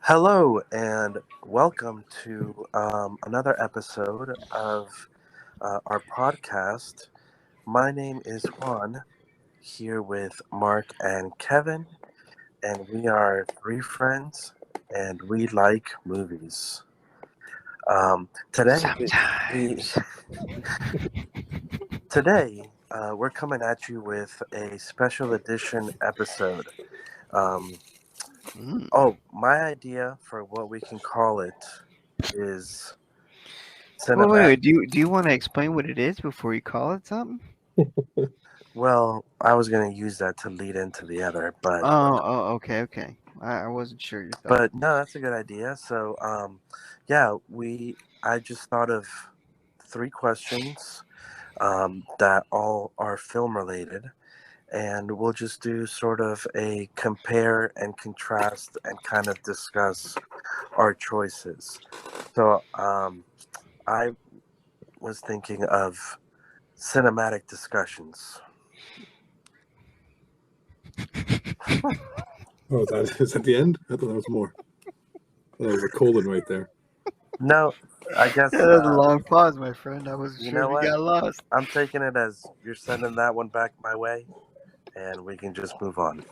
Hello and welcome to another episode of our podcast. My name is Juan, here with Mark and Kevin, and we are three friends, and we like movies. Today, we, Sometimes. today we're coming at you with a special edition episode. Um, Mm. my idea for what we can call it is Wait. cinematic. Do you want to explain what it is before you call it something? Well, I was going to use that to lead into the other, Okay. I wasn't sure your thought. but no, that's a good idea. So, yeah, I just thought of three questions that all are film related, and we'll just do sort of a compare and contrast and kind of discuss our choices. So, I was thinking of cinematic discussions. Oh, is that the end? I thought that was more. I thought it was a colon right there. No, I guess. That was a long pause, my friend. I wasn't You sure know if you what? got lost. I'm taking it as you're sending that one back my way, and we can just move on.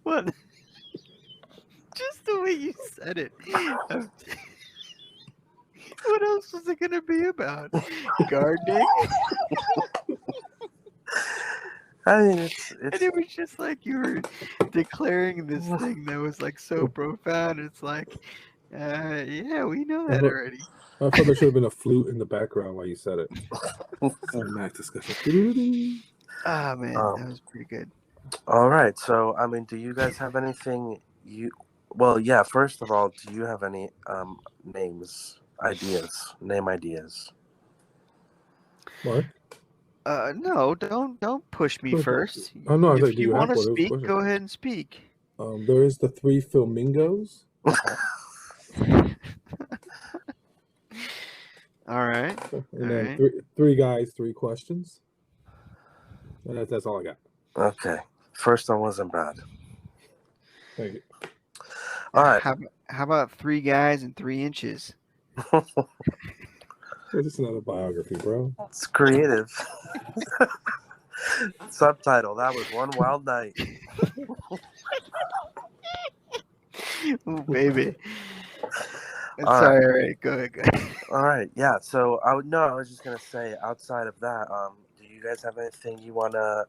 What? Just the way you said it. What else was it gonna be about? Gardening? I mean, And it's it was just like you were declaring this thing that was like so profound. It's like, yeah, we know that already. I thought there should have been a flute in the background while you said it. Mac discussion. Ah, man, um, that was pretty good. all right. So, I mean, do you guys have anything you? Well, yeah. First of all, do you have any name ideas? What? No, don't push me Okay. first. Oh, no, I was If like, do you you want have to one? It was a speak, question. go ahead and speak. There is the three flamingos. All right. And All then right. three guys, three questions. And that's all I got. Okay. First one wasn't bad. Thank you. All right. How about 3 guys and 3 inches? This is not a biography, bro. It's creative. Subtitle: That was one wild night. Oh, baby. All Sorry. All right. Go ahead. All right, yeah. So I was just gonna say, outside of that, do you guys have anything you want to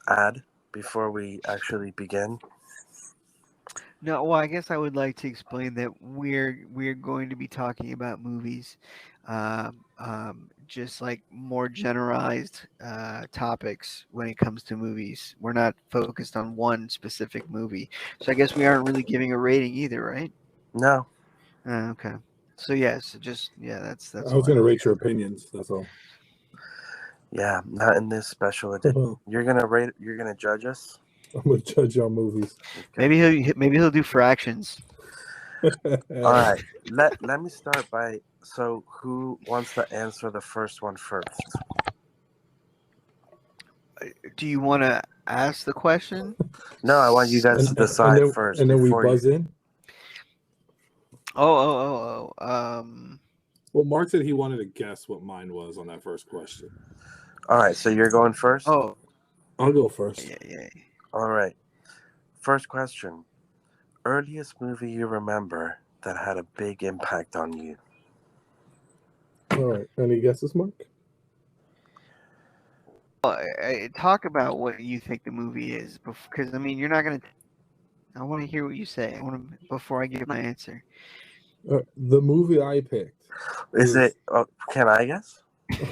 add before we actually begin? No, well, I guess I would like to explain that we're going to be talking about movies, just like more generalized topics when it comes to movies. We're not focused on one specific movie, so I guess we aren't really giving a rating either, right? No. Okay. So yes, that's I all. was going to rate your opinions. That's all. Yeah, not in this special edition. You're gonna rate. You're gonna judge us. I'm going to judge your movies. Okay. Maybe he'll do fractions. All right. Let me start by. So, who wants to answer the first one first? Do you want to ask the question? No, I want you guys to decide first. And then we before buzz you... in. Oh. Well, Mark said he wanted to guess what mine was on that first question. All right. So you're going first. Oh, I'll go first. yeah. All right. First question. Earliest movie you remember that had a big impact on you? All right. Any guesses, Mark? Talk about what you think the movie is, because I mean, you're not gonna. I want to hear what you say. I want to before I give my answer. The movie I picked. Is it? Can I guess?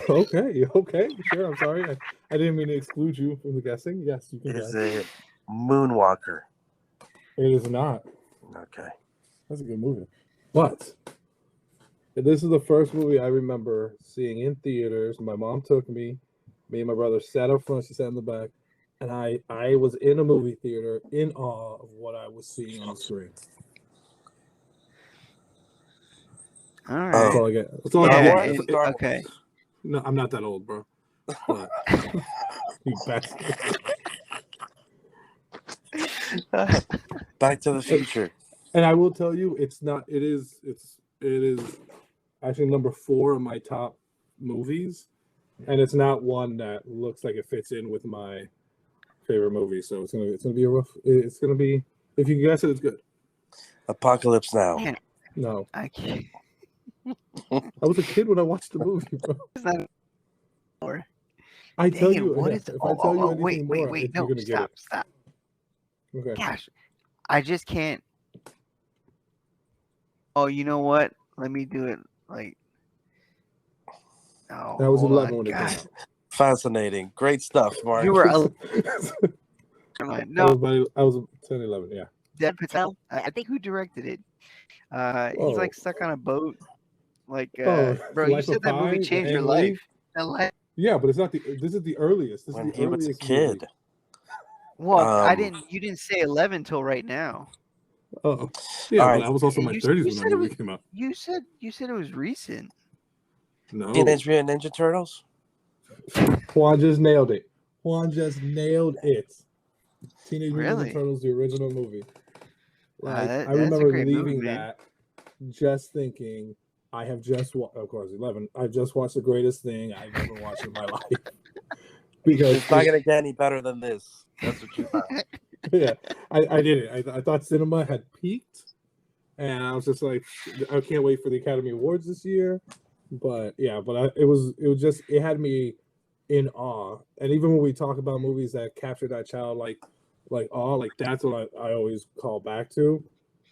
Okay, sure. I'm sorry. I didn't mean to exclude you from the guessing. Yes, you can guess. Is it Moonwalker? It is not. Okay. That's a good movie. But this is the first movie I remember seeing in theaters. My mom took me. Me and my brother sat up front. She sat in the back. And I was in a movie theater in awe of what I was seeing on the screen. All right. That's all I get. That's all I get. Okay. No, I'm not that old, bro. But, you bastard. Back to the Future. And I will tell you, it's not. It is actually number 4 of my top movies, and it's not one that looks like it fits in with my favorite movie. So it's gonna be a rough. It's gonna be, if you can guess it, it's good. Apocalypse Now. Man, No, I can't. I was a kid when I watched the movie, bro. It's not more. I tell Dang it, you, what if is it? I tell you Wait, anything more, wait, you're no, gonna get it. stop. Okay. Gosh, I just can't. Oh, you know what? Let me do it. Like, oh, That was hold 11 on, when it came God. out. Fascinating. Great stuff, Mark. You were I no, was 10, 11, yeah. Dev Patel. I think who directed it. He's like stuck on a boat. Like, bro, you Life said of that movie Pi, changed your Ang Lee? life. That life. Yeah, but it's not this is the earliest. This When is the he was a earliest movie. kid. Well, you didn't say 11 till right now. Oh, yeah, All but right. I was also in my You 30s when said that it movie was- came out. You said it was recent. No, Teenage Mutant Ninja Turtles. Juan just nailed it. Juan just nailed it. Teenage Mutant Really? Ninja Turtles, the original movie. Like, That's I a remember great movie, leaving man. that, just thinking, I have just of course 11. I've just watched the greatest thing I've ever watched in my life. Because It's not gonna get any better than this. That's what you thought. yeah, I did it. I thought cinema had peaked, and I was just like, I can't wait for the Academy Awards this year. But yeah, it had me in awe. And even when we talk about movies that capture that childlike awe, like that's what I always call back to.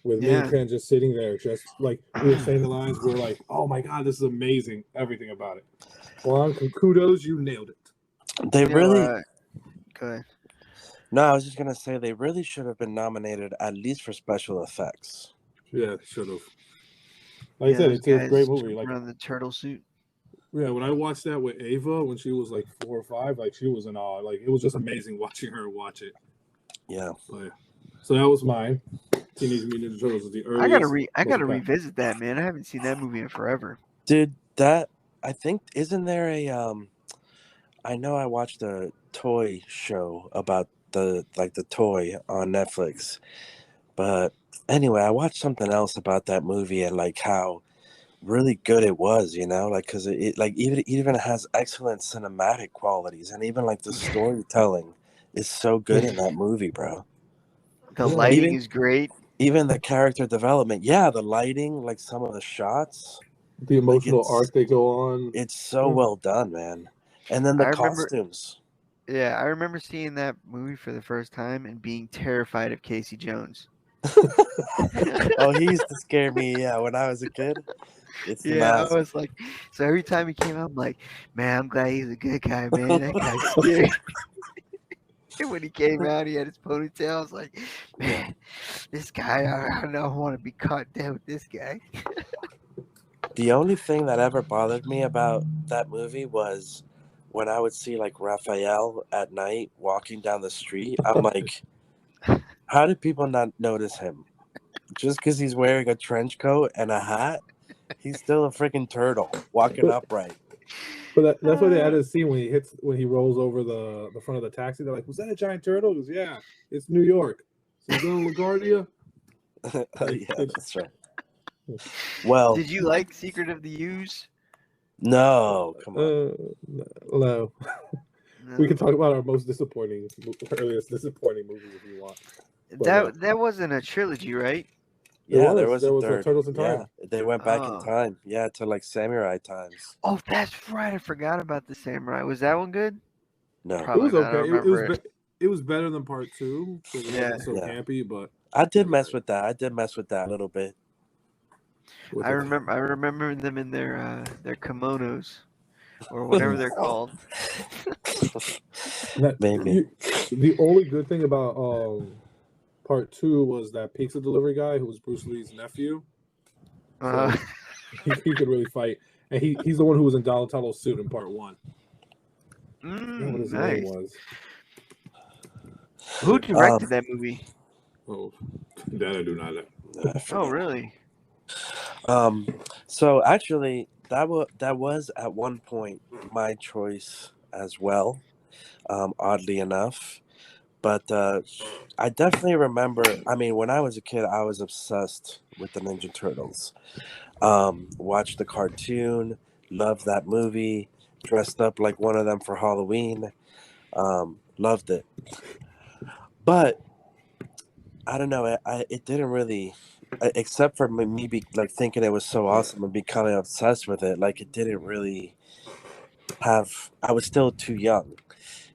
With me and Ken just sitting there, just like we were saying the lines, we were like, "Oh my god, this is amazing! Everything about it." Juan, kudos, you nailed it. They really. Go ahead. No, I was just gonna say they really should have been nominated at least for special effects. Yeah, should have. Like I said, it's a great movie. Like around the turtle suit. Yeah, when I watched that with Ava when she was like 4 or 5, like she was in awe. Like it was just amazing watching her watch it. Yeah. So that was mine. Teenage Mutant Ninja Turtles is the earliest. I gotta revisit that, man. I haven't seen that movie in forever. Dude, that I think isn't there a I know I watched a toy show about the toy on Netflix. But anyway, I watched something else about that movie and like how really good it was, you know, like because it like even has excellent cinematic qualities, and even like the storytelling is so good in that movie, bro. The lighting is great. Even the character development, yeah, the lighting, like some of the shots, the emotional arc they go on. It's so well done, man. And then the costumes. Yeah, I remember seeing that movie for the first time and being terrified of Casey Jones. Oh, he used to scare me, yeah, when I was a kid. I was like, so every time he came out, I'm like, man, I'm glad he's a good guy, man. That guy's scary. And when he came out, he had his ponytail. I was like, man, this guy, I don't want to be caught dead with this guy. The only thing that ever bothered me about that movie was when I would see like Raphael at night walking down the street. I'm like, how did people not notice him? Just because he's wearing a trench coat and a hat, he's still a freaking turtle walking upright. But that's why they added a scene when he rolls over the front of the taxi. They're like, "Was that a giant turtle?" He goes, "Yeah, it's New York." So he's going to LaGuardia. Yeah, that's right. Well, did you like Secret of the Ooze? No, come on. No. We can talk about our earliest disappointing movies if you want. That wasn't a trilogy, right? Yeah, there was a third. Turtles in Time. Yeah, they went back in time. Yeah, to like samurai times. Oh, that's right. I forgot about the samurai. Was that one good? No, probably it was not. okay. It was better than part 2. It wasn't so campy, but I did mess with that. A little bit. I remember them in their kimonos or whatever they're called. Maybe. The only good thing about part 2 was that pizza delivery guy who was Bruce Lee's nephew. So he could really fight, and he's the one who was in Donatello's suit in part 1. What his name was. Who directed that movie? Oh, that I do not know. Oh, really? So actually, that was at one point my choice as well. Oddly enough, But I definitely remember. I mean, when I was a kid, I was obsessed with the Ninja Turtles. Watched the cartoon, loved that movie, dressed up like one of them for Halloween. Loved it. But I don't know. It didn't really, except for me like thinking it was so awesome and becoming obsessed with it. Like it didn't really have. I was still too young,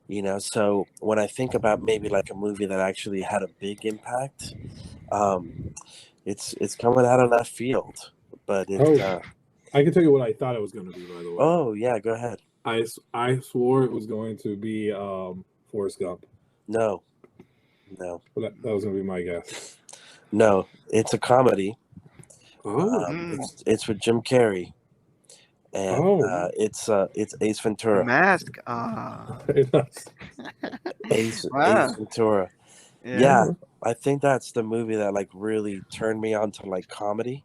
you know. So when I think about maybe like a movie that actually had a big impact, um, it's coming out of left field. But it's Oh, I can tell you what I thought it was going to be. By the way, oh yeah, go ahead. I swore it was going to be Forrest Gump. No, no, But that was going to be my guess. no. It's a comedy. Oh, It's with Jim Carrey, and oh, it's Ace The Ventura. Mask. Ace Wow. Ventura. Yeah. Yeah, I think that's the movie that like really turned me on to like comedy.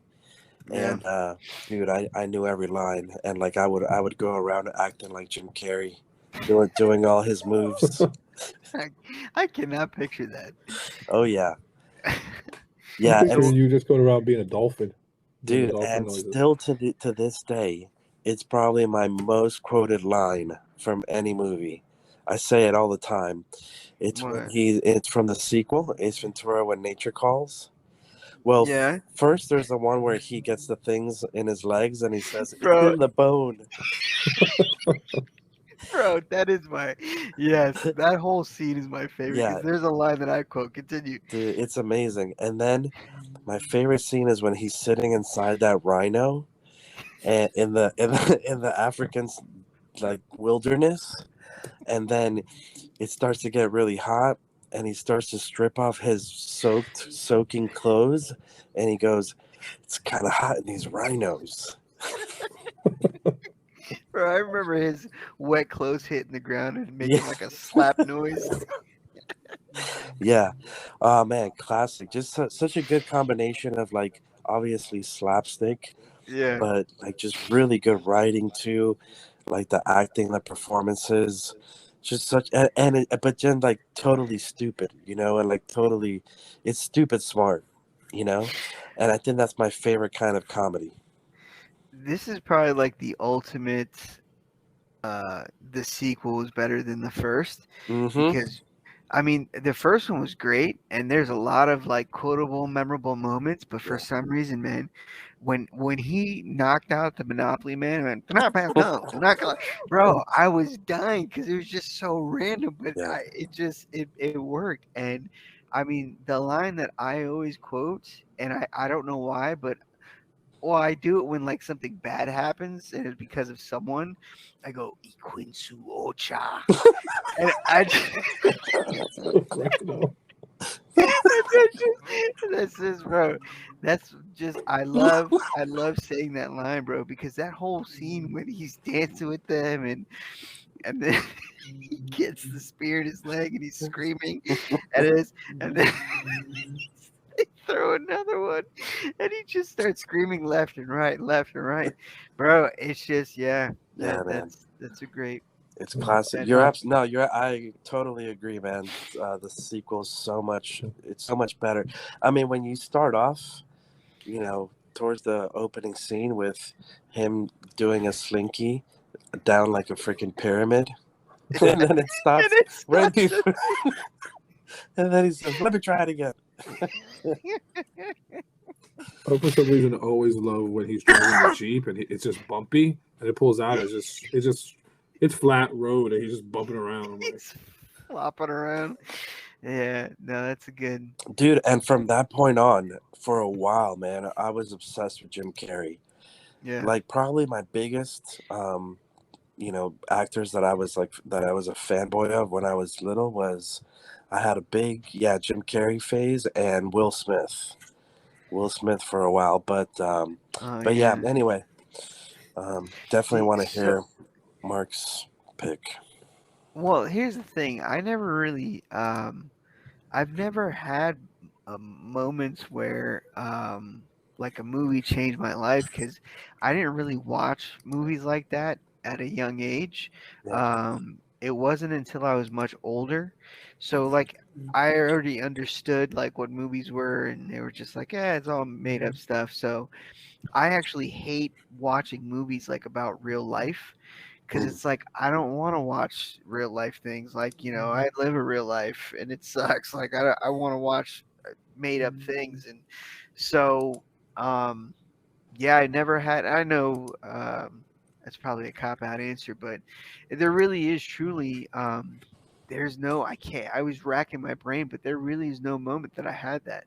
Yeah. And dude, I knew every line, and like I would go around acting like Jim Carrey, doing all his moves. I cannot picture that. Oh yeah, I yeah, picture and you just going around being a dolphin, doing dude, dolphin and noises. still to this day, it's probably my most quoted line from any movie. I say it all the time. What? It's from the sequel, Ace Ventura: When Nature Calls. Well, Yeah, first there's the one where he gets the things in his legs and he says it's bro, in the bone. bro, that is my yes. That whole scene is my favorite Yeah, because there's a line that I quote. Continue. dude, it's amazing. And then my favorite scene is when he's sitting inside that rhino and in the African like wilderness, and then it starts to get really hot and he starts to strip off his soaking clothes and he goes, it's kind of hot in these rhinos. Bro, I remember his wet clothes hitting the ground and Yeah. making like a slap noise. Yeah. Oh man, classic. Just such a good combination of like obviously slapstick, Yeah. but like just really good writing too, like the acting, the performances, just such but then like totally stupid, and like totally, it's stupid smart, you know, and I think that's my favorite kind of comedy. This is probably like the ultimate the sequel is better than the first Mm-hmm. because I mean the first one was great and there's a lot of like quotable memorable moments, but for Yeah. some reason, man, when he knocked out the Monopoly man and "Do not pass go, do not go," bro, I was dying because it was just so random, but Yeah. it worked. And I mean the line that I always quote, and I don't know why, but well, I do it when like something bad happens and it's because of someone. I go Iquinsu Ocha, and I just, that's just bro. That's just I love saying that line, bro, because that whole scene when he's dancing with them and then he gets the spear in his leg and he's screaming and then they throw another one and he just starts screaming left and right, bro. It's just yeah, Yeah, man. that's a great It's classic. and I totally agree, man. The sequel is it's so much better. I mean, when you start off, towards the opening scene with him doing a slinky down like a freaking pyramid, and then it stops it right starts before, and then he says, "Let me try it again." I for some reason always love when he's driving the Jeep and it's just bumpy and it pulls out. It's flat road and he's just bumping around. I'm like, he's flopping around. Yeah, no, that's a good. Dude, and from that point on, for a while, man, I was obsessed with Jim Carrey. Yeah, Like probably my biggest actors that I was a fanboy of when I was little was I had a big Jim Carrey phase and Will Smith. Will Smith for a while, oh but yeah, yeah. anyway, definitely See, want to so hear Mark's pick. well, here's the thing. I've never had moments where like a movie changed my life because I didn't really watch movies like that at a young age. Yeah. It wasn't until I was much older. So like I already understood like what movies were, and they were just like, yeah, it's all made up stuff. So I actually hate watching movies like about real life because Mm. it's like I don't want to watch real life things. Like I live a real life, and it sucks. Like I want to watch made up things, and so um, yeah, I never had. I know that's probably a cop out answer, but there really is truly. There's no. I can't. I was racking my brain, but there really is no moment that I had that.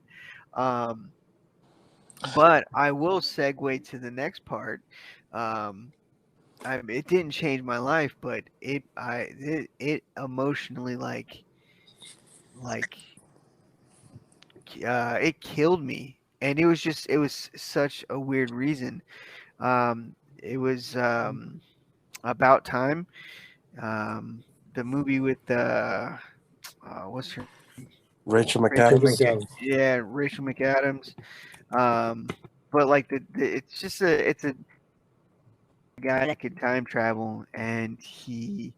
Um, but I will segue to the next part. Um, it didn't change my life, but it emotionally like it killed me, and it was such a weird reason. It was About Time, um, the movie with what's her Rachel Rachel Rachel McAdams. McAdams. Yeah, Rachel McAdams. Um, but like it's just it's a guy that can time travel, and he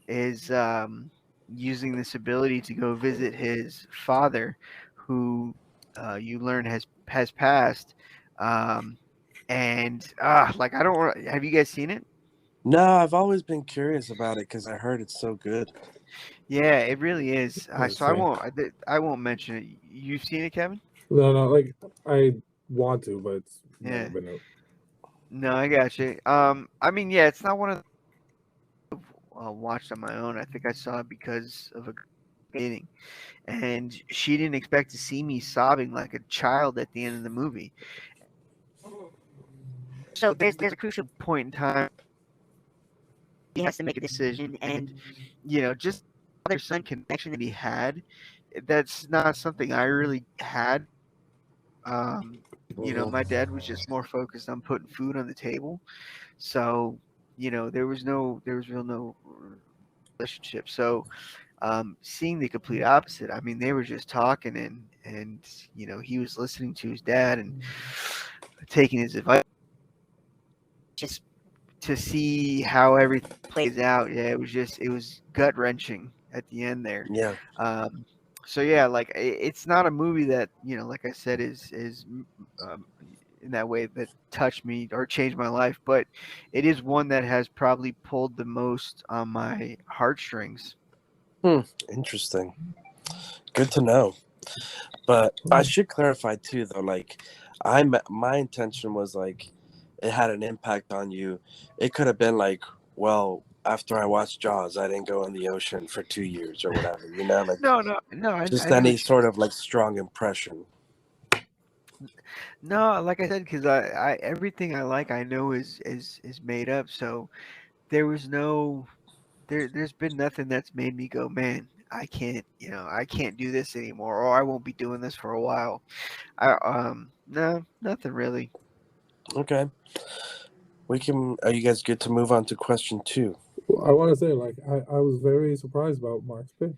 is using this ability to go visit his father, who you learn has passed. Um, and like I don't want. Have you guys seen it? No, I've always been curious about it because I heard it's so good. Yeah, it really is. Yeah, So I same. won't. I won't mention it. You've seen it, Kevin? No, no, like I want to, but it's never Yeah. been out. No, I got you. I mean, yeah, it's not one of the watched on my own. I think I saw it because of a dating, and she didn't expect to see me sobbing like a child at the end of the movie. So there's a crucial point in time he has to make a decision, and just father son connection that he had, that's not something I really had. Um, Mhm. my dad was just more focused on putting food on the table, so there was real no relationship. So seeing the complete opposite, I mean, they were just talking, and he was listening to his dad and taking his advice. Just to see how everything plays out, yeah, it was gut wrenching at the end there. Yeah. Um, so yeah, like it's not a movie that like I said, is um, in that way that touched me or changed my life, but it is one that has probably pulled the most on my heartstrings. Interesting. Good to know. But I should clarify too, though. Like, my intention was like, it had an impact on you. It could have been like, well, after I watched Jaws, I didn't go in the ocean for 2 years or whatever. Like No, no, no. just I know any what you. sort of like strong impression. No, like I said, because I everything I like, I know is made up. So there was no there's been nothing that's made me go, man, I can't do this anymore, or I won't be doing this for a while. No, nothing really. Okay, we can. Are you guys good to move on to question 2? Well, I want to say, like, I was very surprised about Mark's pick,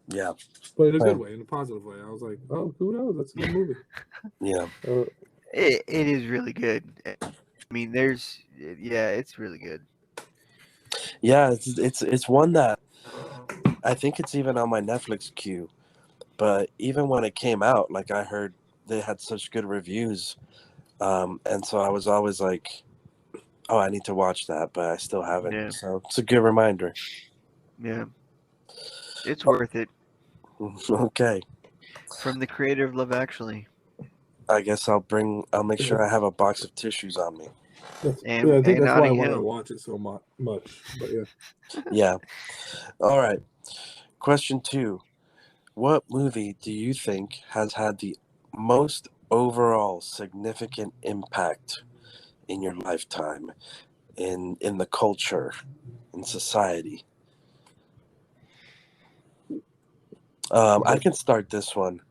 Yeah, but in a good way, in a positive way. I was like, oh, who knows? That's a good movie. yeah, It is really good. I mean, yeah, it's really good. yeah. It's one that I think it's even on my Netflix queue. But even when it came out, like I heard they had such good reviews, and so I was always like, "Oh, I need to watch that," but I still haven't. Yeah, So it's a good reminder. yeah, it's Oh, worth it. okay, From the creator of Love Actually, I guess I'll make Yeah. sure I have a box of tissues on me. and I think that's why I Notting wanted to Hill. watch it so much. But yeah, Yeah. All right. Question 2: what movie do you think has had the most overall significant impact in your lifetime, in the culture, in society? I can start this one.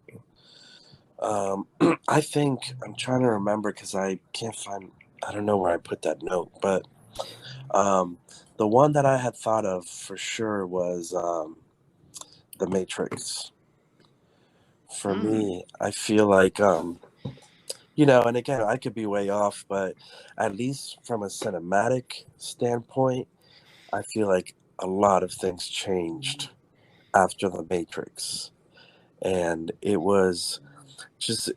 I think I'm trying to remember because I can't find. I don't know where I put that note, but um, the one that I had thought of for sure was The Matrix. For Mm, me, I feel like and again, I could be way off, but at least from a cinematic standpoint, I feel like a lot of things changed after The Matrix. and it was just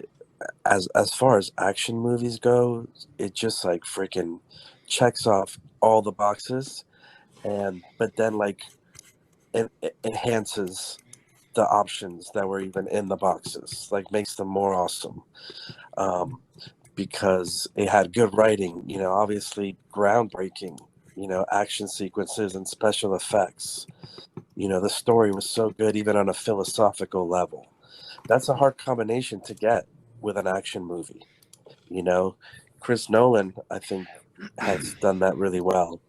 as far as action movies go, it just like freaking checks off all the boxes, and but then like it enhances the options that were even in the boxes, like makes them more awesome. Um, because it had good writing, obviously groundbreaking, action sequences and special effects. The story was so good, even on a philosophical level. That's a hard combination to get with an action movie. You know, Chris Nolan, I think, has done that really well.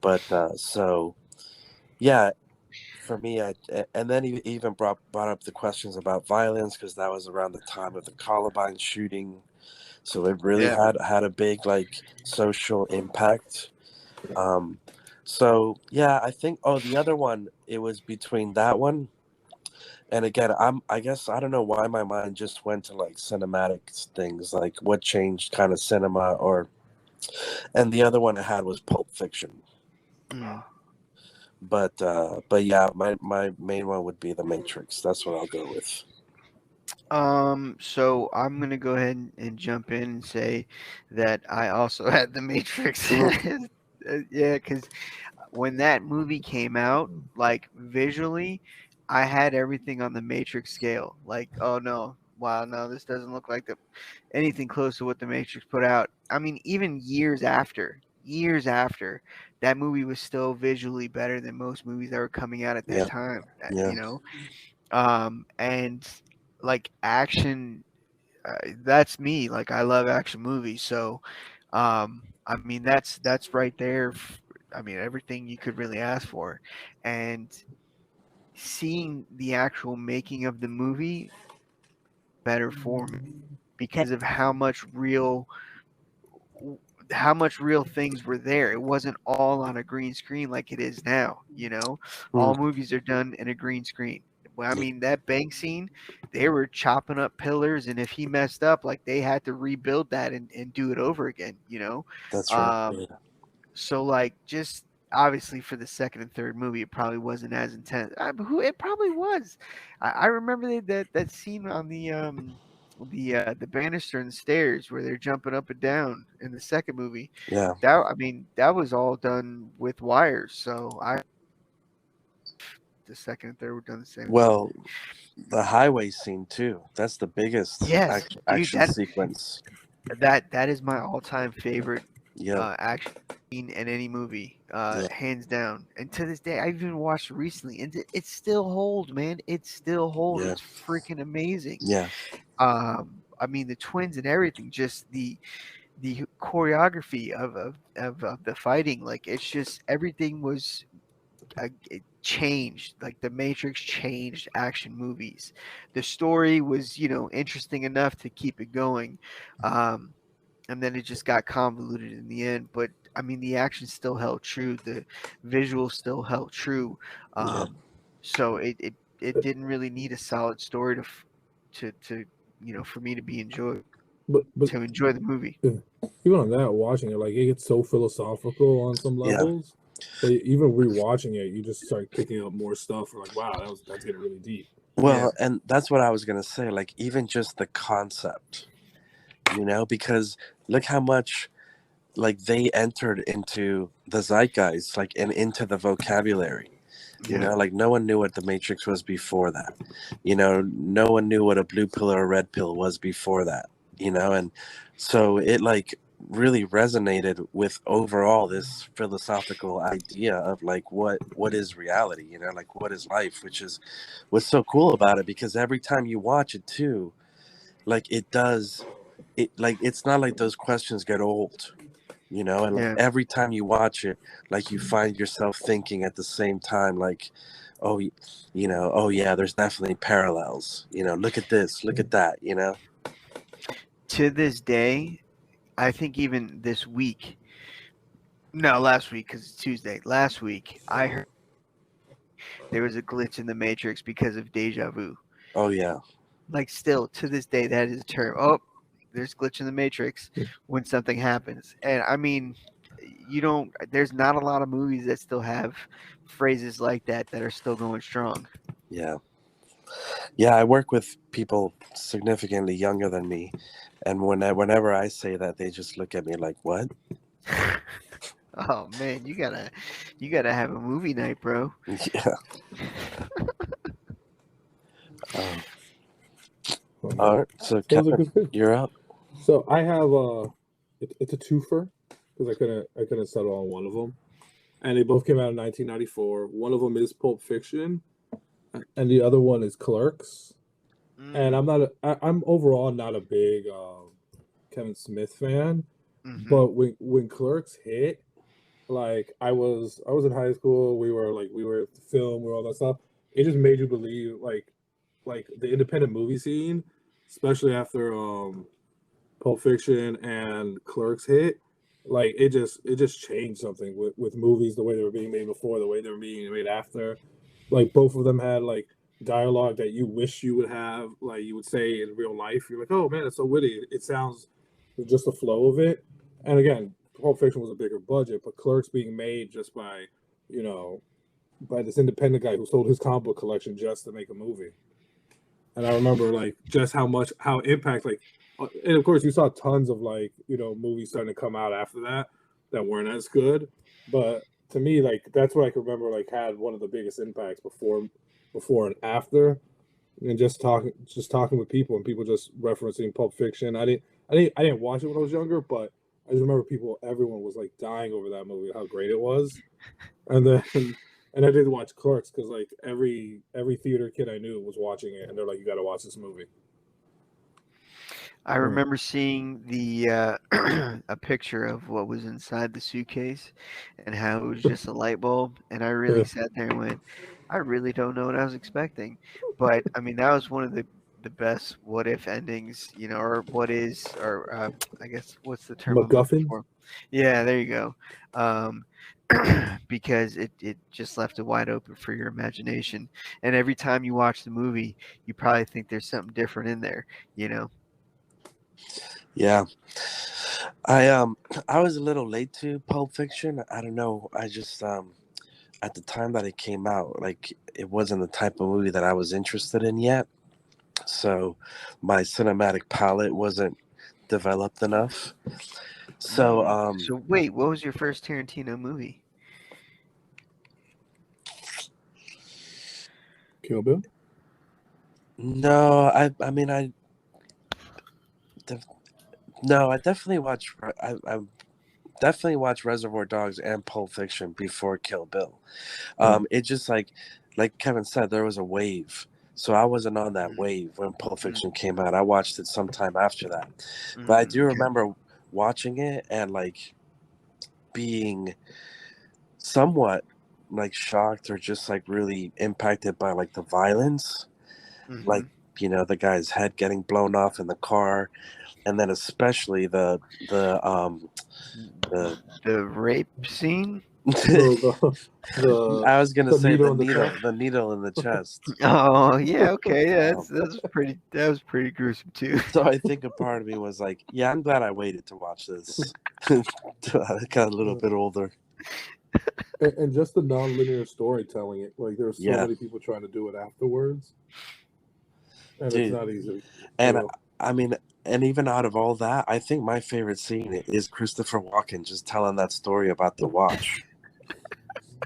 But so, yeah, for me, and then he even brought up the questions about violence because that was around the time of the Columbine shooting. So it really Yeah. had a big like social impact. Um, so yeah, I think. Oh, the other one, it was between that one and again, I guess I don't know why my mind just went to like cinematic things, like what changed kind of cinema, and the other one I had was Pulp Fiction. Mm. But yeah, my main one would be The Matrix. That's what I'll go with. So I'm gonna go ahead and jump in and say that I also had The Matrix. Yeah, because when that movie came out, like visually, I had everything on the Matrix scale. Like, oh no, wow, no, this doesn't look like anything close to what the Matrix put out. I mean, even years after, that movie was still visually better than most movies that were coming out at that Yeah, time. yeah, And like action, that's me. Like I love action movies, so I mean that's right there. I mean everything you could really ask for, and seeing the actual making of the movie better for me because of how much real things were there. It wasn't all on a green screen like it is now, mm, All movies are done in a green screen. Well, I mean, that bank scene, they were chopping up pillars, and if he messed up, like they had to rebuild that and do it over again. that's right. Um, Yeah, so like just obviously for the second and third movie, it probably wasn't as intense. But who it probably was. I remember that scene on the banister and the stairs where they're jumping up and down in the second movie. yeah. That was all done with wires. So the second and third were done the same way. Well, the highway scene too. That's the biggest Yes, dude, action sequence. that is my all-time favorite Yeah, action scene in any movie, yeah, hands down. And to this day, I even watched it recently, and it still holds, man. It still holds. yeah, It's freaking amazing. yeah, I mean, the twins and everything, just the choreography of the fighting, like it's just everything was it changed. Like the Matrix changed action movies. The story was, interesting enough to keep it going. Um, and then it just got convoluted in the end. But I mean, the action still held true. The visuals still held true. yeah. So it didn't really need a solid story to for me to be enjoyed but to enjoy the movie. even on that, watching it, like it gets so philosophical on some Yeah. levels. But even rewatching it, you just start picking up more stuff. Like, wow, that's getting really deep. Well, and that's what I was gonna say. Like even just the concept, because look how much like they entered into the zeitgeist, like and into the vocabulary. Yeah. Like no one knew what the Matrix was before that. No one knew what a blue pill or a red pill was before that. And so it like really resonated with overall this philosophical idea of like what is reality, like what is life, which is what's so cool about it because every time you watch it too, like it's not like those questions get old, and like Yeah. every time you watch it, like you find yourself thinking at the same time, like, oh, oh yeah, there's definitely parallels. Look at this, look at that. To this day, I think even this week, no, last week because it's Tuesday. Last week, I heard there was a glitch in the Matrix because of deja vu. Oh yeah, Like, still to this day, that is a term. Oh, there's glitch in the Matrix when something happens. And I mean, there's not a lot of movies that still have phrases like that are still going strong. yeah. Yeah, I work with people significantly younger than me, and whenever I say that, they just look at me like, "What?" Oh man, you gotta have a movie night, bro. Yeah. Um, all right. So Sounds like Kevin, it's good. you're up. So I have it's a twofer because I couldn't settle on one of them, and they both came out in 1994. One of them is Pulp Fiction, and the other one is Clerks. And Mm, I'm overall not a big Kevin Smith fan, mm-hmm. but when Clerks hit, like I was in high school, we were at the film, we were all that stuff. It just made you believe like the independent movie scene, especially after Pulp Fiction and Clerks hit, like it just changed something with movies, the way they were being made before, the way they were being made after. Like both of them had like dialogue that you wish you would have, like you would say in real life. You're like, oh man, it's so witty. It sounds just the flow of it. And again, Pulp Fiction was a bigger budget, but Clerks being made just by, you know, by this independent guy who sold his comic book collection just to make a movie. And I remember like just how impact and of course you saw tons of like movies starting to come out after that weren't as good, but to me like that's what I can remember like had one of the biggest impacts before and after, and just talking with people and people just referencing Pulp Fiction. I didn't watch it when I was younger, but I just remember everyone was like dying over that movie, how great it was. And then and I did watch Clerks because like every theater kid I knew was watching it, and they're like, "You got to watch this movie." I Yeah. remember seeing the a picture of what was inside the suitcase and how it was just a light bulb, and I really Yeah. sat there and went, I really don't know what I was expecting. But I mean, that was one of the best what if endings, or what is, or I guess what's the term I'm looking MacGuffin. for? Yeah, there you go. Um, because it just left it wide open for your imagination, and every time you watch the movie, you probably think there's something different in there, you know. Yeah. I was a little late to Pulp Fiction. I don't know. I just at the time that it came out, like it wasn't the type of movie that I was interested in yet. So my cinematic palette wasn't developed enough. So So wait, what was your first Tarantino movie? Kill Bill. no, I mean def- no, I definitely watched I definitely watched Reservoir Dogs and Pulp Fiction before Kill Bill. It just like Kevin said, there was a wave. So I wasn't on that Mm, wave when Pulp mm, Fiction came out. I watched it sometime after that. But I do okay. remember watching it and like being somewhat like shocked or just like really impacted by like the violence. Hmm. Like, the guy's head getting blown off in the car, and then especially the The rape scene? The the I was gonna the say needle in the chest. the needle in the chest. Oh yeah, okay, yeah, Um, that was pretty gruesome too. so I think a part of me was like, yeah, I'm glad I waited to watch this. I got a little bit older. And just the non-linear storytelling. It like there's so Yeah, many people trying to do it afterwards, and it's dude. not easy. You And know, I mean, and even out of all that, I think my favorite scene is Christopher Walken just telling that story about the watch.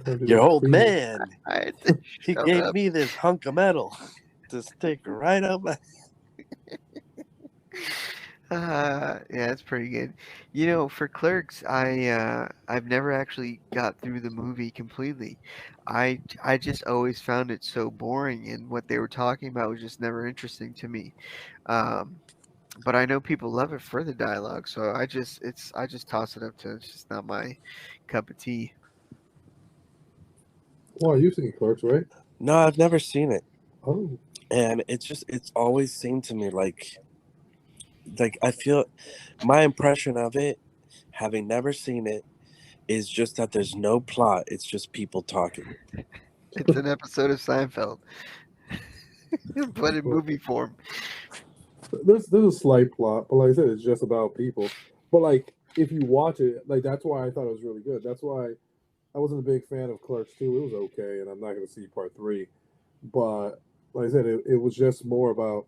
turned it Your into old creamy. man, I had to he shut gave up. me this hunk of metal to stick right up my. Yeah, it's pretty good. For Clerks, I've never actually got through the movie completely. I just always found it so boring, and what they were talking about was just never interesting to me. Um, but I know people love it for the dialogue, so I just toss it up to it's just not my cup of tea. Well, you've seen Clerks, right? No, I've never seen it, Oh, and it's always seemed to me like I feel my impression of it, having never seen it, is just that there's no plot. It's just people talking. It's an episode of Seinfeld, but in well, movie form. there's a slight plot, but like I said, it's just about people. But like if you watch it, like that's why I thought it was really good. That's why I wasn't a big fan of Clerks 2. It was okay, and I'm not going to see part 3. But like I said, it was just more about.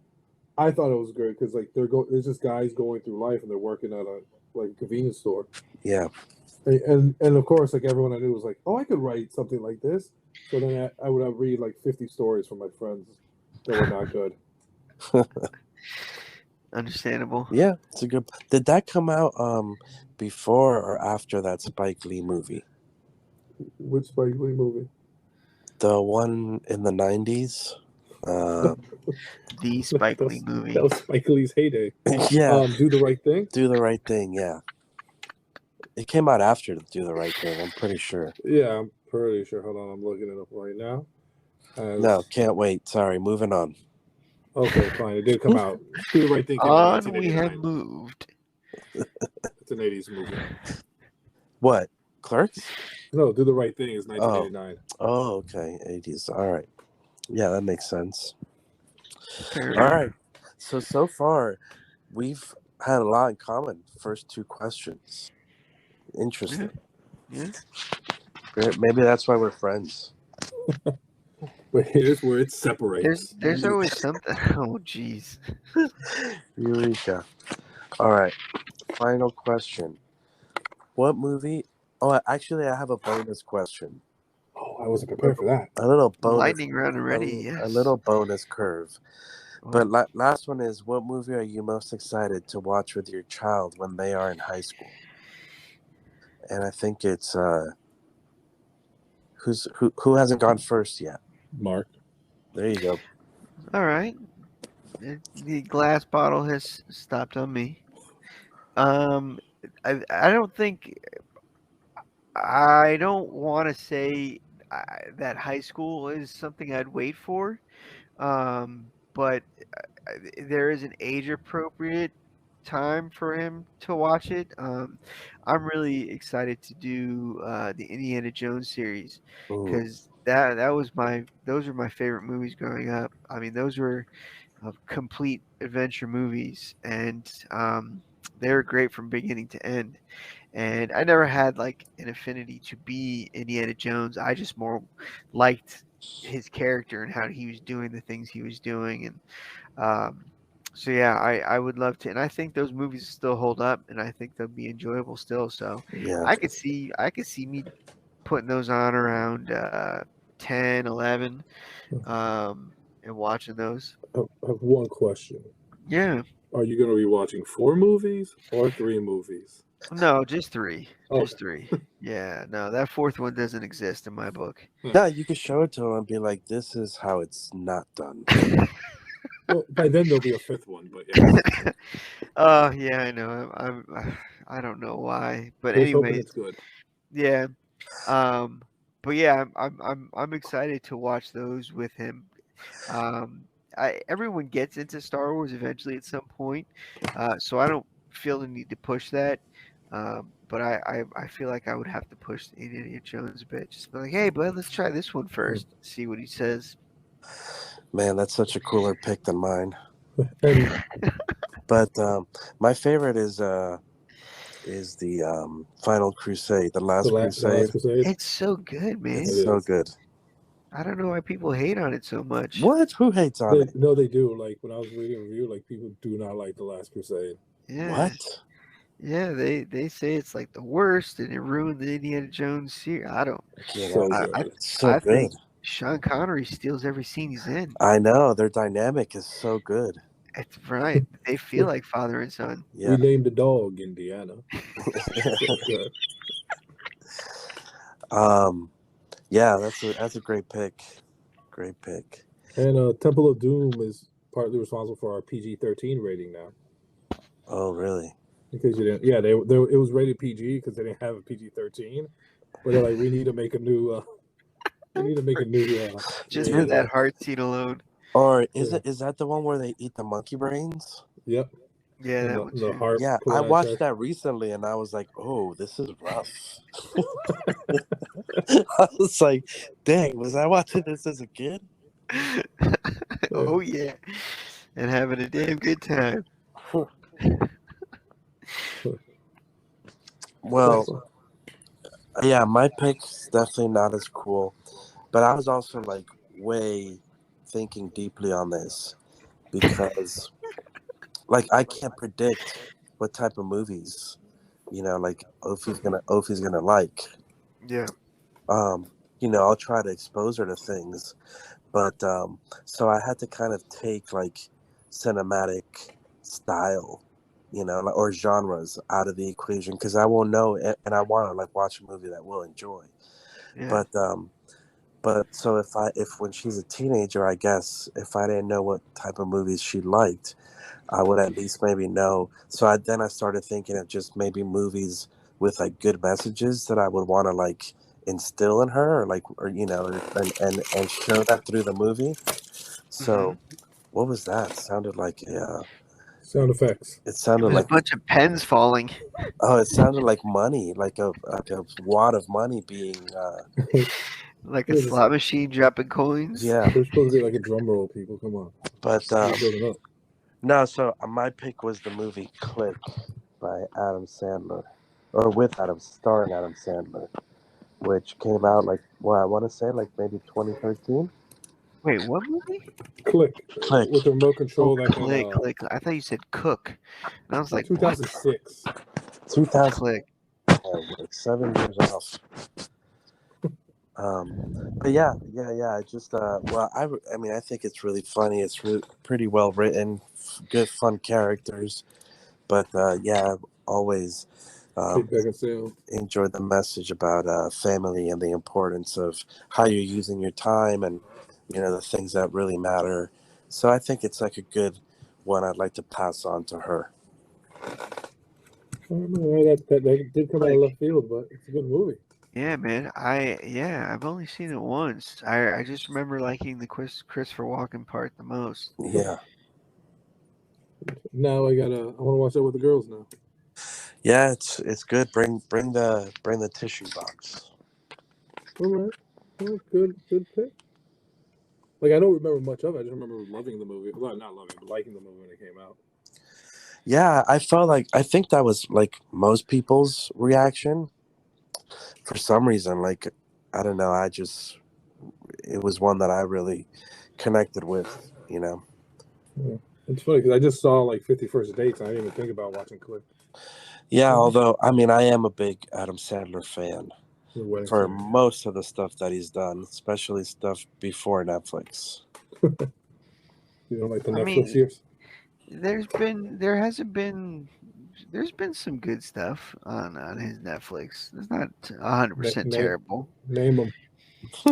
I thought it was great because like there's just guys going through life and they're working at a like a convenience store. Yeah. And of course, like everyone I knew was like, oh, I could write something like this. So then I would have read like 50 stories from my friends that were not good. Understandable. Yeah, it's a good. Did that come out before or after that Spike Lee movie? Which Spike Lee movie? The one in the 90s? The Spike Lee movie. That was Spike Lee's heyday. Yeah. Do the Right Thing? Do the Right Thing, yeah. It came out after Do the Right Thing, I'm pretty sure. Yeah, I'm pretty sure. Hold on, I'm looking it up right now. No, can't wait. Sorry, moving on. Okay, fine. It did come out. Do the Right Thing came On out in we have 1989. moved. It's an 80s movie. What? Clerks? No, Do the Right Thing is 1989. Oh, okay. 80s. All right. Yeah, that makes sense. Fair All enough. right. So far, we've had a lot in common. First two questions. Interesting. Yeah. Great. Maybe that's why we're friends. But here's where it separates. There's always something. Oh, jeez. Eureka. All right. Final question. What movie? Oh, actually, I have a bonus question. Oh, I wasn't prepared for that. A little bonus. Lightning round already. Yes. A little bonus curve. Oh. But last one is, what movie are you most excited to watch with your child when they are in high school? And I think it's who hasn't gone first yet? Mark. There you go. All right. The glass bottle has stopped on me. I don't think. I don't want to say that high school is something I'd wait for, but there is an age-appropriate time for him to watch it. I'm really excited to do the Indiana Jones series because those were my favorite movies growing up. I mean, those were complete adventure movies, and they were great from beginning to end. And I never had like an affinity to be Indiana Jones. I just more liked his character and how he was doing the things he was doing. And so yeah, I would love to. And I think those movies still hold up, and I think they'll be enjoyable still. So Yeah. I could see me putting those on around 10, 11, and watching those. I have one question. Yeah. Are you going to be watching 4 movies or 3 movies? No, just 3. Oh. Just 3. Yeah, no, that 4th one doesn't exist in my book. No, you could show it to him and be like, "This is how it's not done." Well, by then there'll be a 5th one, but yeah. Oh, yeah, I know. I don't know why, but Here's hoping anyway, it's good. yeah. But yeah, I'm excited to watch those with him. Everyone gets into Star Wars eventually at some point, so I don't feel the need to push that. But I feel like I would have to push Indiana Jones a bit. Just be like, hey, bud, let's try this one first. See what he says. Man, that's such a cooler pick than mine. And But my favorite is the Final Crusade, the Last Crusade. It's so good, man. It's so good. I don't know why people hate on it so much. What? Who hates on it? No, they do. Like when I was reading a review, like people do not like the Last Crusade. Yeah. What? Yeah, they say it's like the worst, and it ruined the Indiana Jones series. I don't. So So good. Think Sean Connery steals every scene he's in. I know, their dynamic is so good. That's right. They feel like father and son. Yeah. We named the dog Indiana. Yeah, that's a great pick. Great pick. And Temple of Doom is partly responsible for our PG-13 rating now. Oh, really? Because you didn't, yeah, it was rated PG because they didn't have a PG-13. But they're like, we need to make a new. Just for that heart scene alone. Or is that the one where they eat the monkey brains? Yep. Yeah, that one too. Yeah, I watched that recently and I was like, oh, this is rough. I was like, dang, was I watching this as a kid? Oh yeah. And having a damn good time. Well, yeah, my pick's definitely not as cool. But I was also like way thinking deeply on this because, like, I can't predict what type of movies, like Ophi's gonna like. Yeah. I'll try to expose her to things, but so I had to kind of take like cinematic style, or genres out of the equation because I won't know, and I want to like watch a movie that we'll enjoy. Yeah. But so if when she's a teenager, I guess if I didn't know what type of movies she liked, I would at least maybe know. So I started thinking of just maybe movies with like good messages that I would want to like instill in her, and show that through the movie. So what was that? It sounded like Sound effects. it It sounded was a like bunch of pens falling. it sounded like money, like a wad of money being Like a What is slot machine dropping coins. yeah. There's supposed to be like a drum roll, people. Come on. But Keep building up. no, so my pick was the movie Click by Adam Sandler, or with starring Adam Sandler, which came out like, well, I want to say like maybe 2013. Wait, what movie? Click. Click. With the remote control that Click, can. click. I thought you said cook. And I was like, what? 2006. 2000, Click. like 7 years off. But yeah. I just, well, I mean, I think it's really funny. It's pretty well written, good, fun characters. But yeah, I've always Kate Beckinsale. enjoyed the message about family and the importance of how you're using your time and, the things that really matter. So I think it's like a good one I'd like to pass on to her. I don't know why that did come out of left field, but it's a good movie. Yeah, man. I've only seen it once. I just remember liking the Christopher Walken part the most. Yeah. Now I want to watch that with the girls now. Yeah, it's good. Bring the tissue box. All right. Well, good pick. Like, I don't remember much of it. I just remember loving the movie. Well, not loving, but liking the movie when it came out. Yeah, I think that was like most people's reaction. For some reason, like, I don't know, it was one that I really connected with, Yeah. It's funny because I just saw like 50 First Dates. And I didn't even think about watching Click. Yeah, although I mean, I am a big Adam Sandler fan for Singer. most of the stuff that he's done, especially stuff before Netflix. You don't like the Netflix years? There's been some good stuff on his Netflix. It's not 100% terrible. Name them.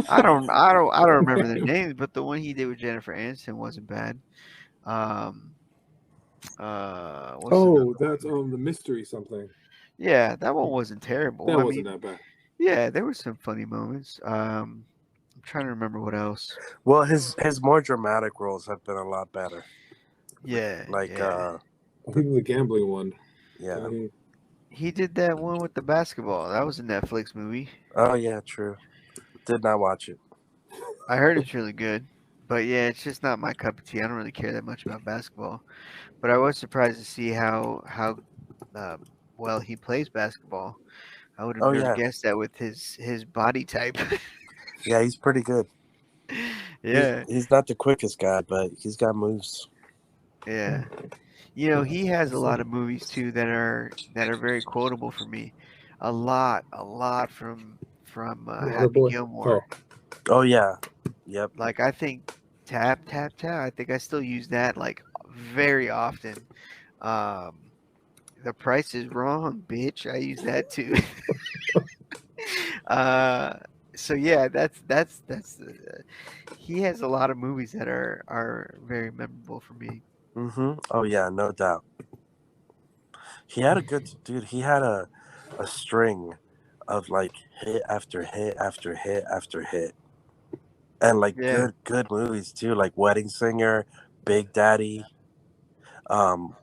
I don't remember their names, but the one he did with Jennifer Aniston wasn't bad. That's the mystery something. Yeah, that one wasn't terrible. That wasn't that bad. Yeah, there were some funny moments. I'm trying to remember what else. Well, his more dramatic roles have been a lot better. Yeah, Like he did the gambling one. Yeah. He did that one with the basketball. That was a Netflix movie. Oh yeah, true. Did not watch it. I heard it's really good. But yeah, it's just not my cup of tea. I don't really care that much about basketball. But I was surprised to see how well he plays basketball. I would have never guessed that with his body type. Yeah, he's pretty good. Yeah. He's not the quickest guy, but he's got moves. Yeah. He has a lot of movies too that are very quotable for me. A lot from Happy Gilmore. Oh yeah. Yep. Like I think tap tap tap. I think I still use that like very often. The Price is Wrong, bitch. I use that too. So yeah, that's he has a lot of movies that are very memorable for me. Oh yeah, no doubt. He had a string of like hit after hit after hit after hit, and like good movies too, like Wedding Singer, Big Daddy. I love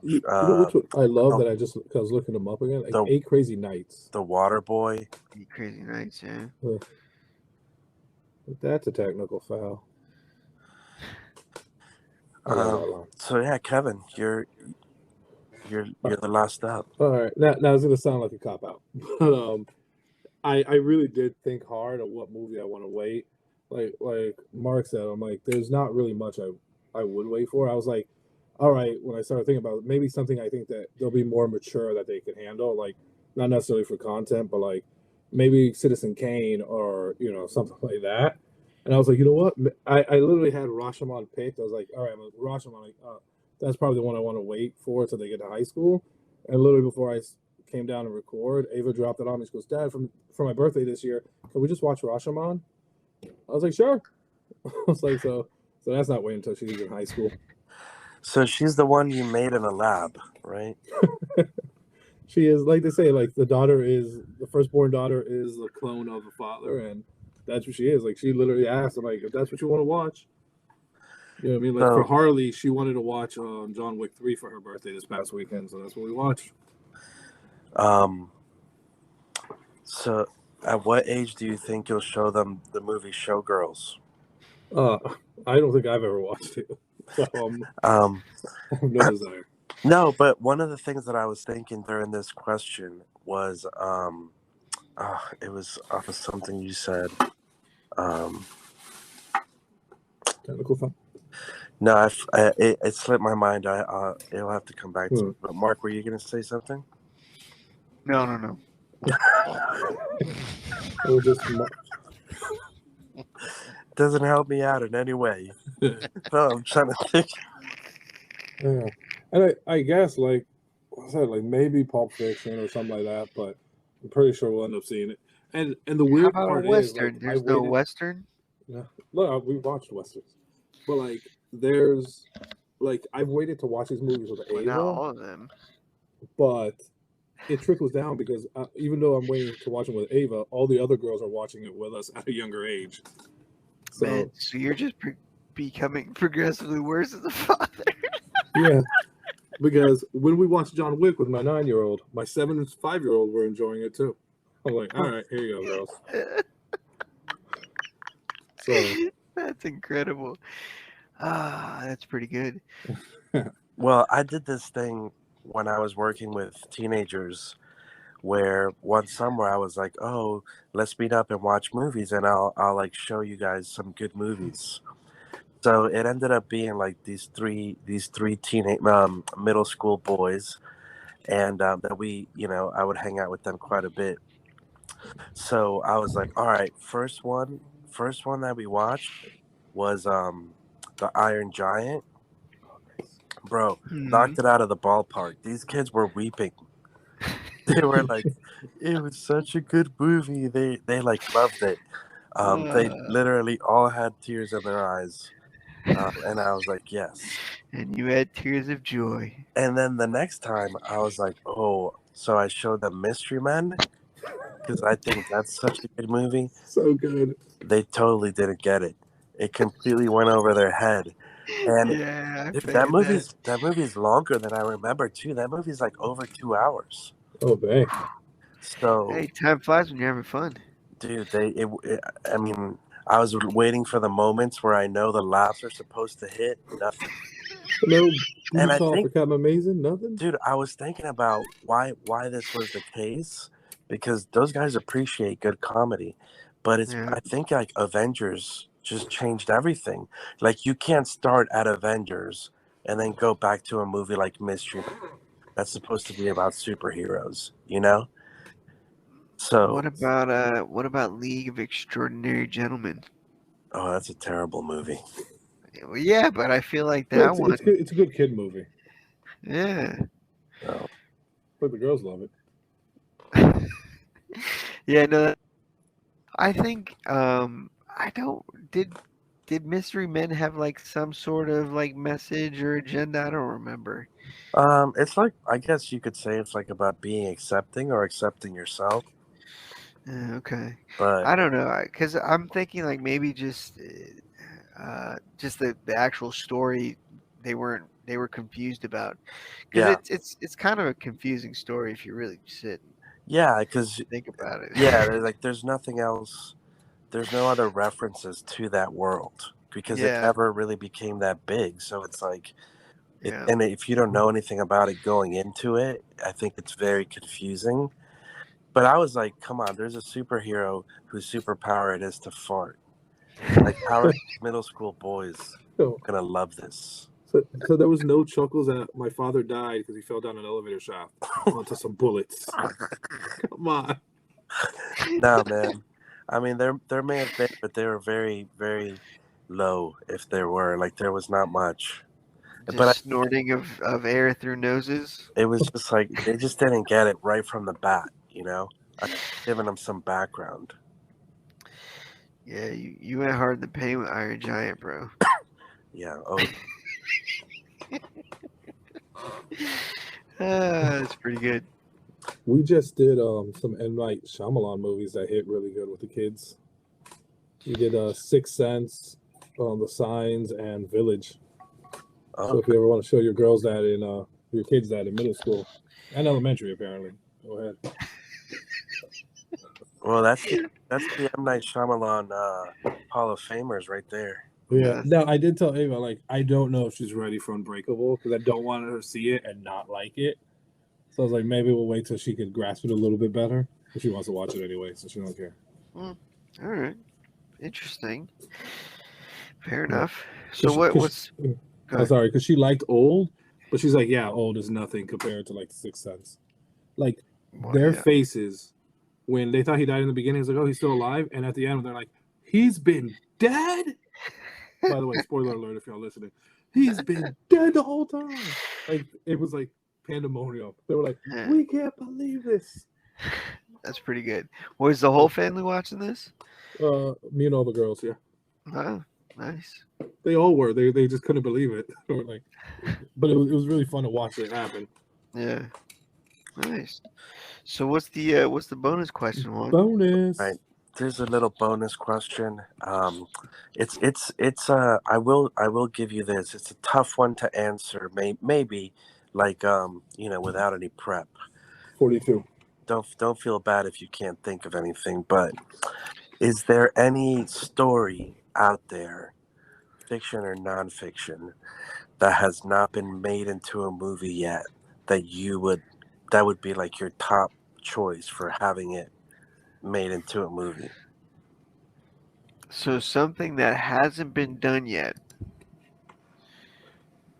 that. I was looking them up again. Like 8 Crazy Nights. The Water Boy. 8 Crazy Nights, yeah. That's a technical foul. So yeah, Kevin, you're the last up. All right, now it's gonna sound like a cop out, but I really did think hard on what movie I want to wait. like Mark said, I'm like, there's not really much I would wait for. I was like, all right, when I started thinking about it, maybe something I think that they'll be more mature that they can handle, like not necessarily for content, but like maybe Citizen Kane or something like that. And I was like, you know what? I literally had Rashomon picked. I was like, all right, Rashomon, like, that's probably the one I want to wait for until they get to high school. And literally before I came down to record, Ava dropped it on me. She goes, Dad, for my birthday this year, can we just watch Rashomon? I was like, sure. I was like, so that's not waiting until she's in high school. So she's the one you made in a lab, right? She is, like they say, like the firstborn daughter is the clone of the father, and that's what she is. Like she literally asked, I'm like, if that's what you want to watch. You know what I mean? Like for Harley, she wanted to watch John Wick 3 for her birthday this past weekend, so that's what we watched. So at what age do you think you'll show them the movie Showgirls? I don't think I've ever watched it. So I have no desire. No, but one of the things that I was thinking during this question was it was off of something you said. Technical fun. No, it slipped my mind. It'll have to come back to me. But Mark, were you going to say something? No. Doesn't help me out in any way. No, I'm trying to think. Yeah, and I guess like what's that? Like maybe Pulp Fiction or something like that. But I'm pretty sure we'll end up seeing it. And the weird part Western? is, like, there's no Western. No, look, we watched Westerns, but like there's like I've waited to watch these movies with Ava. Not all of them, but it trickles down because even though I'm waiting to watch it with Ava, all the other girls are watching it with us at a younger age. So, man, so you're just becoming progressively worse as a father. Yeah, because when we watched John Wick with my 9-year-old, my 7 and 5-year-old were enjoying it too. I'm like, all right, here you go, girls. So that's incredible. That's pretty good. Well, I did this thing when I was working with teenagers where one summer I was like, oh, let's meet up and watch movies and I'll like show you guys some good movies. So it ended up being like these three teenage middle school boys, and that we, I would hang out with them quite a bit. So I was like, all right, first one that we watched was the Iron Giant. Bro, knocked it out of the ballpark. These kids were weeping. They were like, it was such a good movie. They like loved it. They literally all had tears in their eyes. And I was like, yes. And you had tears of joy. And then the next time I was like, oh, so I showed them Mystery Men because I think that's such a good movie. So good. They totally didn't get it. It completely went over their head. And yeah, that movie's longer than I remember too. That movie's like over 2 hours. Oh, dang. So hey, time flies when you're having fun. Dude, I mean, I was waiting for the moments where I know the laughs are supposed to hit. Nothing. No, and I think amazing. Nothing. Dude, I was thinking about why this was the case because those guys appreciate good comedy, but I think like Avengers just changed everything. Like you can't start at Avengers and then go back to a movie like Mystery that's supposed to be about superheroes, So what about League of Extraordinary Gentlemen? Oh, that's a terrible movie. Well, yeah, but I feel like that one. It's a good kid movie. Yeah. Oh. But the girls love it. Yeah, no. I think did Mystery Men have like some sort of like message or agenda? I don't remember. It's like, I guess you could say it's like about being accepting or accepting yourself. Okay. But I don't know, because I'm thinking like maybe just the actual story they were confused about. Because it's kind of a confusing story if you really sit. Yeah, because think about it. Yeah, there's nothing else. There's no other references to that world because it never really became that big. So it's like, and if you don't know anything about it going into it, I think it's very confusing. But I was like, come on, there's a superhero whose superpower it is to fart. Like, how are middle school boys So, gonna love this? so there was no chuckles that my father died because he fell down an elevator shaft onto some bullets. Come on. No, man. I mean, there may have been, but they were very, very low. If there were, like, there was not much. But Just snorting of air through noses. it was just like they just didn't get it right from the bat. You know, I giving them some background. Yeah, you went hard in the paint with Iron Giant, bro. Yeah. Oh, That's pretty good. We just did some M. Night Shyamalan movies that hit really good with the kids. We did Sixth Sense, The Signs, and Village. So oh. if you ever want to show your girls that in your kids that in middle school and elementary, apparently, go ahead. Well, that's the M Night Shyamalan Hall of Famers right there. Yeah. Now I did tell Ava, like, I don't know if she's ready for Unbreakable because I don't want her to see it and not like it. So I was like, maybe we'll wait till she could grasp it a little bit better. But she wants to watch it anyway, so she don't care. All right, interesting. Fair Yeah. enough. So what's? I'm sorry, because she liked Old, but she's like, yeah, Old is nothing compared to like The Sixth Sense. Like their faces when they thought he died in the beginning, it's like, oh, he's still alive, and at the end they're like, he's been dead. By the way, spoiler alert if y'all listening, he's been dead the whole time. Like it was like pandemonium. They were like, we can't believe this. That's pretty good. Was the whole family watching this? Me and all the girls, yeah. Oh, nice. They all were. They just couldn't believe it. They were like, but it was really fun to watch it happen. Yeah, nice. So what's the bonus question, Juan? Bonus. Right. There's a little bonus question. It's I will give you this. It's a tough one to answer. Maybe like without any prep. 42. Don't feel bad if you can't think of anything. But is there any story out there, fiction or nonfiction, that has not been made into a movie yet that would be like your top choice for having it made into a movie? So something that hasn't been done yet.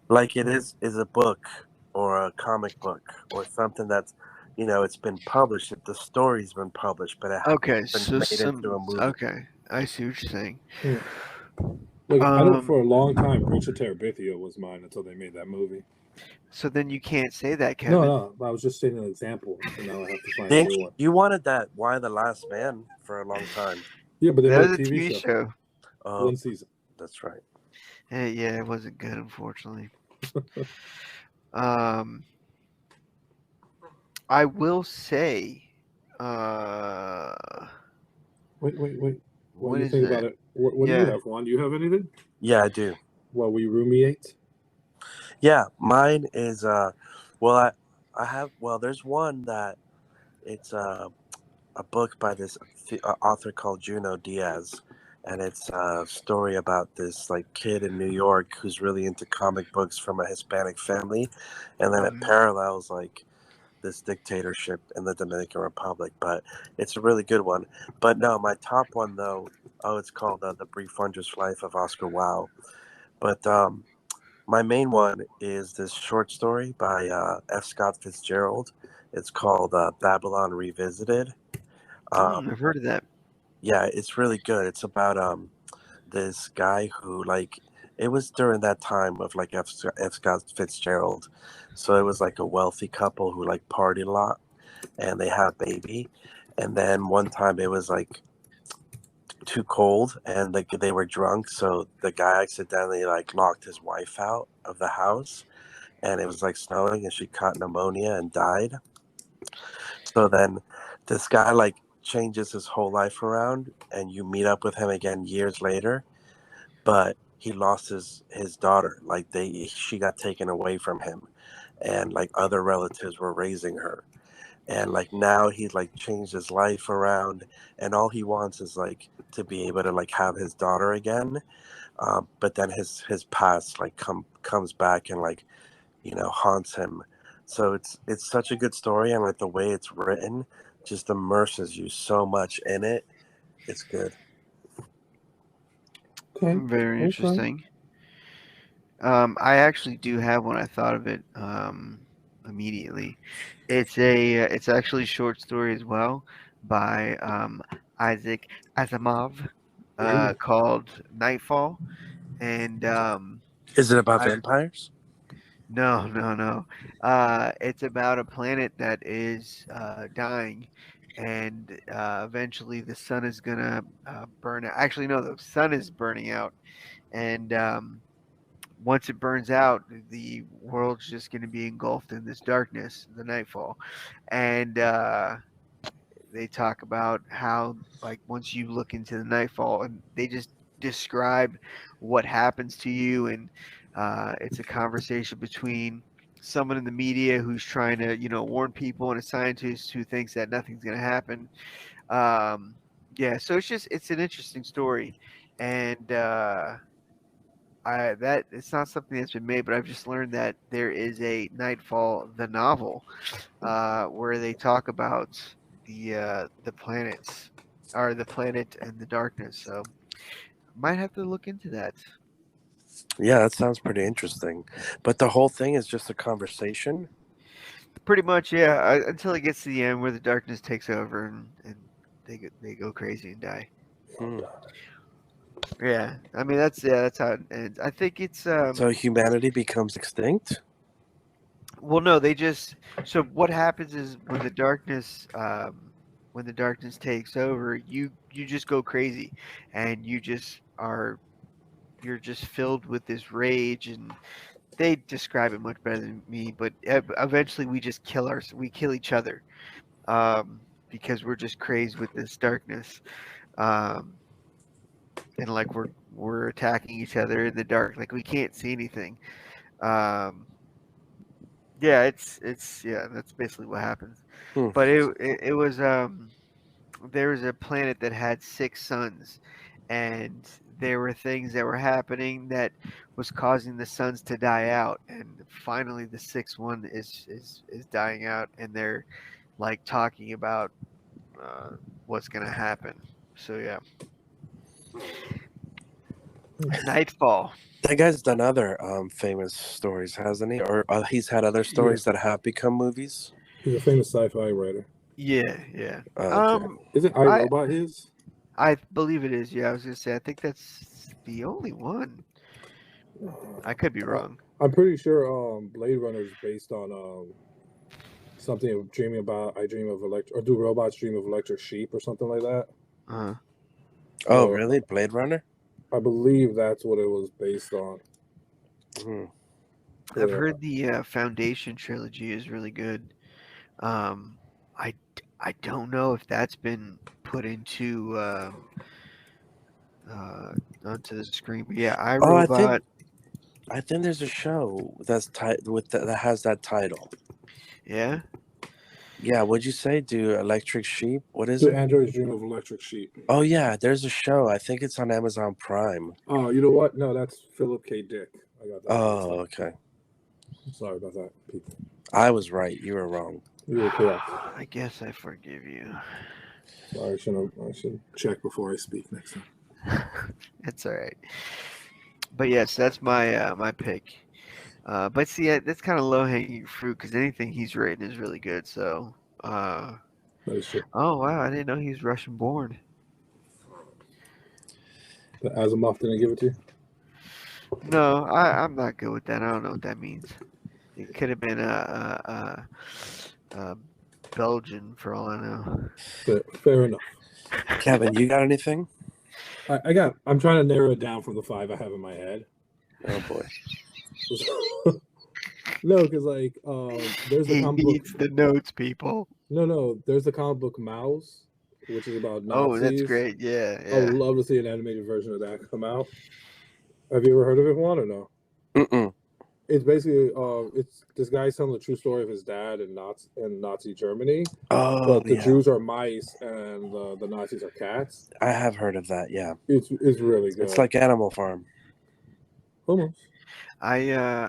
Like it is a book or a comic book or something that's it's been published. The story's been published, but it hasn't been made into a movie. Okay, I see what you're saying. Like I know for a long time, Richard Terabithia was mine until they made that movie. So then you can't say that, Kevin. No, I was just saying an example. So now I have to find a new one. You wanted that Why the Last Man for a long time. Yeah, but they that made was a TV show. One season. That's right. Yeah, it wasn't good, unfortunately. I will say. Wait. What do you is think that? about it? What do you have, Juan? Do you have anything? Yeah, I do. While we ruminate? Yeah, mine is I have there's one that it's a book by this author called Junot Diaz, and it's a story about this like kid in New York who's really into comic books from a Hispanic family, and then it parallels like this dictatorship in the Dominican Republic. But it's a really good one. But no, my top one though, it's called The Brief Wondrous Life of Oscar Wilde. But my main one is this short story by F. Scott Fitzgerald. It's called Babylon Revisited. I've heard of that. Yeah, it's really good. It's about this guy who it was during that time of like F. Scott Fitzgerald, so it was like a wealthy couple who like partied a lot, and they had a baby, and then one time it was like too cold and they were drunk, so the guy accidentally like locked his wife out of the house, and it was like snowing, and she caught pneumonia and died. So then this guy like changes his whole life around, and you meet up with him again years later, but he lost his daughter. Like she got taken away from him, and like other relatives were raising her, and like now he's like changed his life around, and all he wants is like to be able to like have his daughter again, but then his past like comes back and like haunts him. So it's such a good story, and like the way it's written just immerses you so much in it. It's good. Okay. Very Okay. interesting. I actually do have one. I thought of it immediately. It's actually a short story as well by Isaac Asimov, Ooh. called Nightfall. And Is it about I vampires? no, no, no. It's about a planet that is dying, and eventually the sun is gonna burn out. Actually, no, the sun is burning out, and once it burns out, the world's just going to be engulfed in this darkness, the nightfall. And they talk about how, like, once you look into the nightfall, and they just describe what happens to you. And it's a conversation between someone in the media who's trying to, warn people, and a scientist who thinks that nothing's going to happen. Yeah, so it's an interesting story. And that it's not something that's been made, but I've just learned that there is a Nightfall, the novel, where they talk about the planets, or the planet and the darkness. So might have to look into that. Yeah, that sounds pretty interesting. But the whole thing is just a conversation. Pretty much, yeah. Until it gets to the end where the darkness takes over, and they go crazy and die. Hmm. Yeah, I mean that's how it ends. I think it's So humanity becomes extinct? well, no, they just so what happens is when the darkness takes over, you just go crazy, and you're just filled with this rage, and they describe it much better than me. But eventually, we kill each other, because we're just crazed with this darkness, um, and like we're attacking each other in the dark, like we can't see anything. Um, yeah, it's yeah, that's basically what happens. Hmm. But it was there was a planet that had six suns, and there were things that were happening that was causing the suns to die out, and finally the sixth one is dying out, and they're like talking about uh, what's gonna happen. So yeah, Nightfall. That guy's done other famous stories, hasn't he? Or he's had other Yeah. stories that have become movies. He's a famous sci-fi writer. Yeah, yeah. Okay. Isn't I iRobot his? I believe it is. Yeah, I was gonna say I think that's the only one. I could be wrong. I'm pretty sure Blade Runner is based on something of dreaming about. I dream of electric, or do robots dream of electric sheep or something like that. Uh, Oh, So really? Blade Runner? I believe that's what it was based on. Hmm. I've Yeah. heard the Foundation trilogy is really good. Um, I I don't know if that's been put into uh, onto the screen, but yeah, Oh, iRobot. I think there's a show that's that has that title. Yeah. Yeah, what'd you say? Do electric sheep? What is Do it? androids dream of electric sheep? Oh yeah, there's a show. I think it's on Amazon Prime. Oh, you know what? No, that's Philip K. Dick. I got that. Oh, okay. Sorry about that, people. I was right. You were wrong. You were correct. I guess I forgive you. Sorry, I should check before I speak next time. It's all right. But yes, that's my my pick. But see, that's kind of low hanging fruit because anything he's written is really good. So, That is true. oh wow, I didn't know he was Russian born. The Asimov didn't give it to you? No, I'm not good with that. I don't know what that means. It could have been a Belgian for all I know. Fair enough. Kevin, you got anything? I'm trying to narrow it down from the 5 I have in my head. Oh boy. No, because like there's the He comic book. needs the notes, people. No, there's the comic book Mouse, which is about Nazis. Oh, that's great. Yeah, I would yeah. love to see an animated version of that come out. Have you ever heard of it, Juan, or no? Mm-mm. It's basically it's this guy's telling the true story of his dad in Nazi Germany, Oh, but the yeah. Jews are mice and the Nazis are cats. I have heard of that. Yeah, It's really good. it's like Animal Farm. Almost. I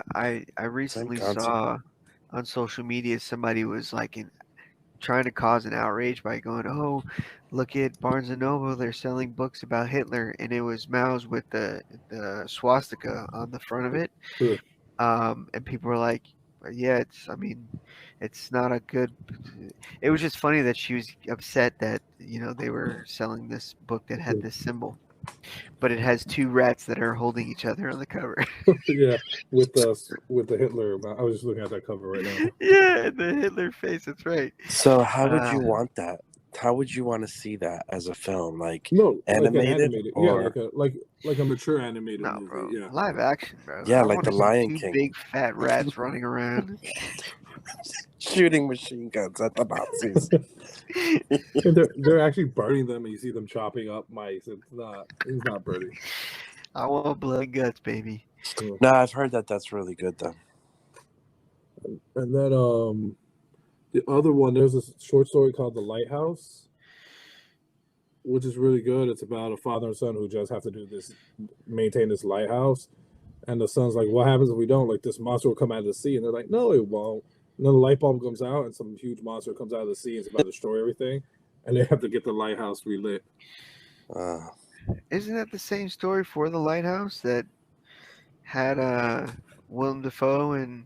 recently concept. saw on social media somebody was like trying to cause an outrage by going, "Oh, look at Barnes and Noble, they're selling books about Hitler," and it was Mao's with the swastika on the front of it. Yeah. And people were like, "Yeah, I mean, it's not a good." It was just funny that she was upset that they were selling this book that had this symbol, but it has two rats that are holding each other on the cover. Yeah, with the Hitler. I was just looking at that cover right now. Yeah, the Hitler face. That's right. So how would you want that? How would you want to see that as a film? Like No, animated, yeah, or like a mature animated No, movie. bro. Yeah, Live action, bro. Yeah, I like wanna The see Lion two King. big fat rats running around. shooting machine guns at the Nazis? and they're actually burning them, and you see them chopping up mice. It's not pretty. I want blood and guts, baby. No, I've heard that that's really good though. And then the other one, there's a short story called The Lighthouse, which is really good. It's about a father and son who just have to maintain this lighthouse. And the son's like, what happens if we don't? Like, this monster will come out of the sea. And they're like, no, it won't. And then the light bulb comes out, and some huge monster comes out of the sea and it's about to destroy everything. And they have to get the lighthouse relit. Isn't that the same story for The Lighthouse that had Willem Dafoe and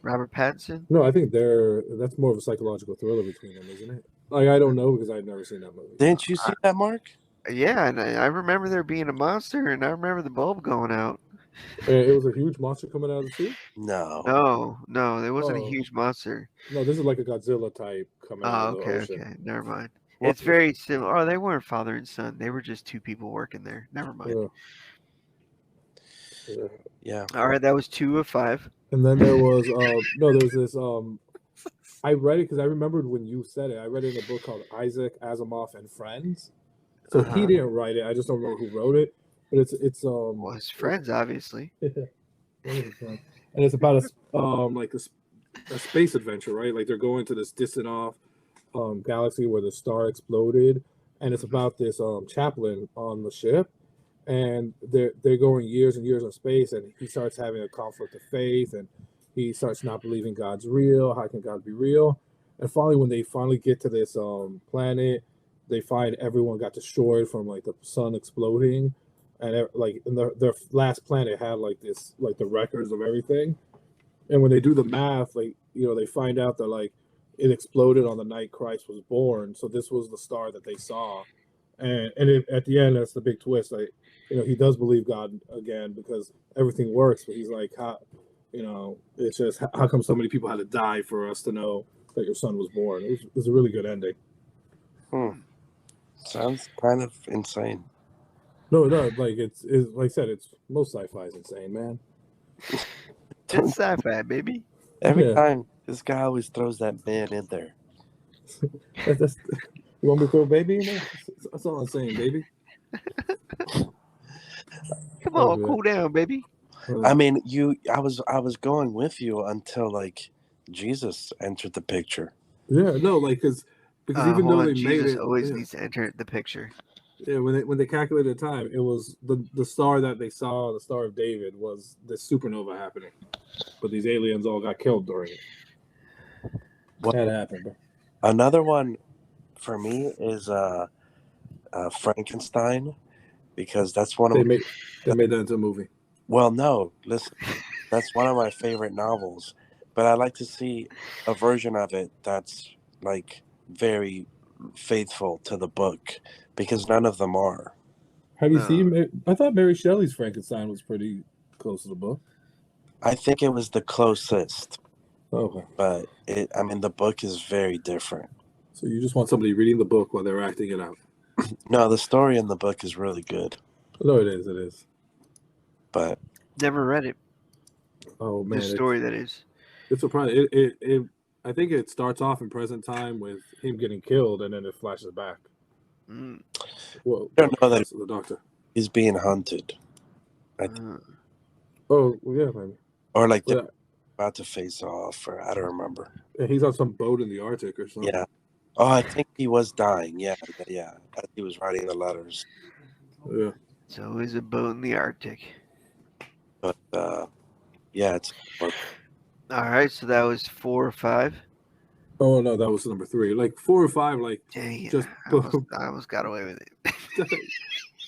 Robert Pattinson? No, I think that's more of a psychological thriller between them, isn't it? Like, I don't know because I've never seen that movie. Didn't you see that, Mark? Yeah, and I remember there being a monster, and I remember the bulb going out. It was a huge monster coming out of the sea? No. No, there wasn't a Oh. huge monster. No, this is like a Godzilla type coming out of the ocean. Okay. Never mind. What- It's very similar. Oh, they weren't father and son. They were just two people working there. Never mind. Yeah. Yeah. All right, that was 2 of 5. And then there was there's this I read it because I remembered when you said it. I read it in a book called Isaac Asimov and Friends. So he didn't write it. I just don't remember who wrote it. But it's Well, his friends, obviously. and it's about a space adventure, right? Like they're going to this distant off galaxy where the star exploded, and it's about this chaplain on the ship, and they're going years and years in space, and he starts having a conflict of faith, and he starts not believing God's real. How can God be real? And finally, when they finally get to this planet, they find everyone got destroyed from like the sun exploding, and like in their last planet had like this, like the records of everything. And when they do the math, like they find out that like it exploded on the night Christ was born, so this was the star that they saw. And at the end, that's the big twist. Like he does believe God again because everything works, but he's like, it's just how come so many people had to die for us to know that your son was born? It was a really good ending. Sounds kind of insane. No, like it's like I said, it's most sci-fi is insane, man. It's sci-fi, baby. Every time this guy always throws that man in there. You want me to throw a baby in there? That's all I'm saying, baby. Come on, cool down, baby. I mean, I was going with you until like Jesus entered the picture. Yeah, no, like because even though they Jesus made it, always needs to enter the picture. Yeah, when they calculated the time, it was the star that they saw, the Star of David, was the supernova happening, but these aliens all got killed during it. What had happened? Bro? Another one for me is Frankenstein, because that's one of they made that into a movie. Well, no, listen, that's one of my favorite novels, but I like to see a version of it that's like very faithful to the book, because none of them are. Have you seen? I thought Mary Shelley's Frankenstein was pretty close to the book. I think it was the closest. Okay. But the book is very different. So you just want somebody reading the book while they're acting it out? No, the story in the book is really good. No, it is. But never read it. Oh man, the story that is. It's surprising. It I think it starts off in present time with him getting killed, and then it flashes back. Well, I don't know that the doctor. He's being hunted. Oh, well, yeah, maybe. Or like they're about to face off, or I don't remember. Yeah, he's on some boat in the Arctic or something. Yeah. Oh, I think he was dying. Yeah. As he was writing the letters. Yeah. It's always a boat in the Arctic. But yeah, it's. All right, so that was 4 or 5. Oh no, that was number 3. Like 4 or 5, like Dang it. just I almost got away with it.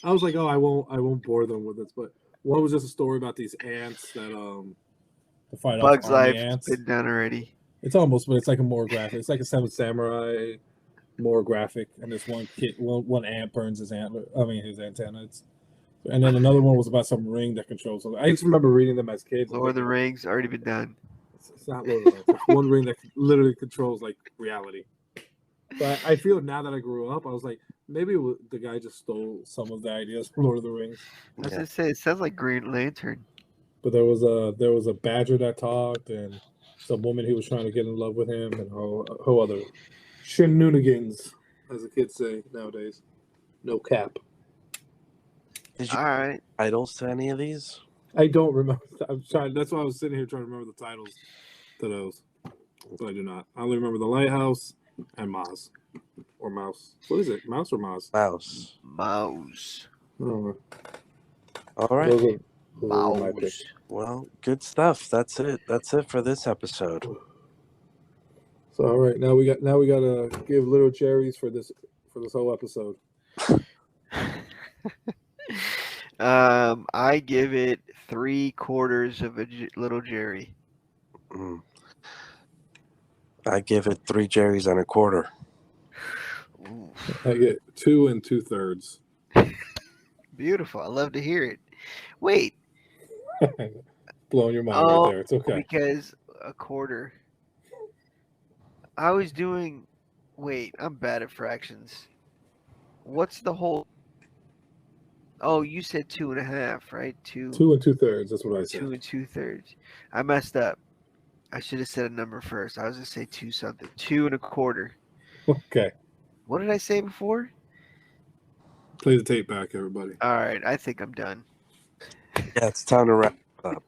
I was like, oh, I won't bore them with this. But one was just a story about these ants that to fight off Bug's army Life ants. been done already. It's almost, but it's like a more graphic. It's like a Seven Samurai, more graphic. And this one ant burns his his antenna. And then another one was about some ring that controls something. I just remember reading them as kids. Lord of the Rings already been done. It's not Lord of the Rings. It's one ring that literally controls like reality. But I feel now that I grew up, I was like, maybe the guy just stole some of the ideas from Lord of the Rings. I was gonna say it sounds like Green Lantern. But there was a badger that talked, and some woman who was trying to get in love with him, and whole other shenanigans, as the kids say nowadays. No cap. Did you All right. titles to any of these? I don't remember. I'm trying. That's why I was sitting here trying to remember the titles to those. But I do not. I only remember The Lighthouse and Moz. Or Mouse. What is it? Mouse or Moz? Mouse. Mouse. I don't know. All right. Those are my Mouse. picks. Well, good stuff. That's it. That's it for this episode. So all right, now we gotta give little cherries for this whole episode. I give it 3/4 of a little Jerry. Mm. I give it 3 Jerry's and a quarter. Ooh, I get 2 2/3. beautiful. I love to hear it. Wait, Blowing your mind Oh, right there. It's okay. because a quarter. I was doing. Wait, I'm bad at fractions. What's the whole? Oh, you said 2.5, right? 2 2/3. That's what I said. 2 2/3. I messed up. I should have said a number first. I was gonna say 2 something. 2 1/4. Okay. What did I say before? Play the tape back, everybody. All right, I think I'm done. Yeah, it's time to wrap up.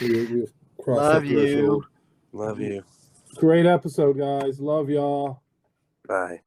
We've crossed Love that you. threshold. Love you. Great episode, guys. Love y'all. Bye.